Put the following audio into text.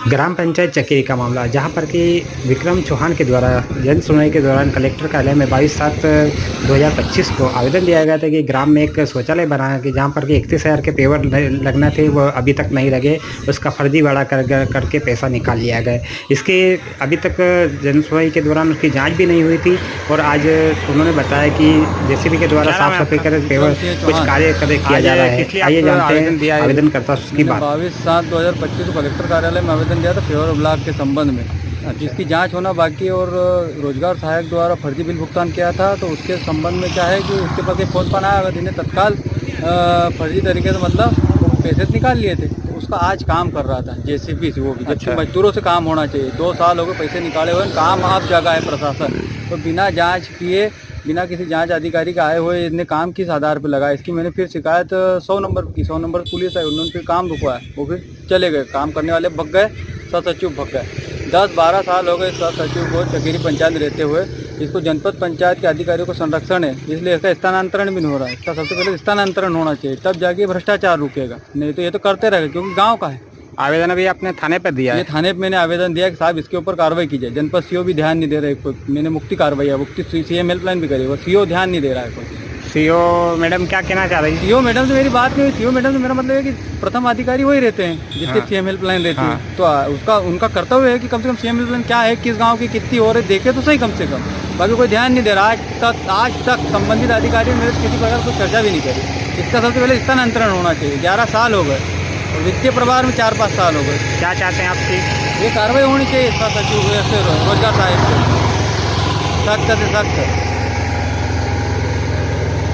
ग्राम पंचायत चकेरी का मामला, जहां पर कि विक्रम चौहान के द्वारा जन सुनवाई के दौरान कलेक्टर कार्यालय में 22/7/2025 को आवेदन दिया गया था कि ग्राम में एक शौचालय बनाया कि जहां पर कि 31,000 के पेवर लगना थे, वो अभी तक नहीं लगे। उसका फर्जीवाड़ा करके पैसा निकाल लिया गया। इसके अभी तक जन सुनवाई के दौरान उसकी जाँच भी नहीं हुई थी और आज उन्होंने बताया कि जेसीबी के द्वारा साफ सफाई कर पेवर कुछ कार्य किया जा रहा है। आइए जानते हैं आवेदनकर्ता की बात। 22/7/2025 को कलेक्टर कार्यालय में आवेदन दिया था फेवर ब्लॉक के संबंध में, जिसकी जांच होना बाकी और रोजगार सहायक द्वारा फर्जी बिल भुगतान किया था। तो उसके संबंध में क्या है कि उसके पास एक फोन आया, अगर इन्हें तत्काल फर्जी तरीके से मतलब पैसे निकाल लिए थे। तो उसका आज काम कर रहा था जेसीबी से, वो भी जबकि मजदूरों से काम होना चाहिए। 2 साल हो गए पैसे निकाले हुए, काम आप जगह है प्रशासन, तो बिना जाँच किए, बिना किसी जांच अधिकारी का आए हुए इतने काम किस आधार पर लगा। इसकी मैंने फिर शिकायत 100 नंबर की, 100 नंबर पुलिस है, उन्होंने फिर काम रुकवाया, वो फिर चले गए, काम करने वाले भग गए, सचिव भग गए। 10-12 साल हो गए सचिव को चकेरी पंचायत में रहते हुए। इसको जनपद पंचायत के अधिकारियों को संरक्षण है, इसलिए इसका स्थानांतरण भी नहीं हो रहा है। इसका सबसे पहले स्थानांतरण होना चाहिए, तब जाके भ्रष्टाचार रुकेगा, नहीं तो ये तो करते रहेगा, क्योंकि गाँव का है। आवेदन अभी आपने थाने पर दिया है? ये थाने पे मैंने आवेदन दिया कि साहब इसके ऊपर कार्रवाई की जाए। जनपद सीओ भी ध्यान नहीं दे रहे कोई। मैंने मुक्ति कार्रवाई है, मुक्ति सीएम हेल्पलाइन भी करी, वो सीओ ध्यान नहीं दे रहा है कोई। सीओ मैडम क्या कहना चाह रही है? सीओ मैडम से मेरी बात नहीं हुई। सीओ मैडम से मेरा मतलब है कि प्रथम अधिकारी वही रहते हैं जितने सीएम हेल्पलाइन रहती है। तो उनका कर्तव्य है कि कम से कम सीएम हेल्पलाइन क्या है, किस गाँव की कितनी हो रही देखे तो सही कम से कम। बाकी कोई ध्यान नहीं दे रहा। आज तक संबंधित अधिकारी ने मेरे से किसी प्रकार कोई चर्चा भी नहीं करी। इसका सबसे पहले स्थानांतरण होना चाहिए। 11 साल हो गए और वित्तीय प्रभार में 4-5 साल हो गए। क्या चाहते हैं आपकी? ये कार्रवाई होनी चाहिए इसका सचिव रोजगार सहायक से, सख्त से सख्त।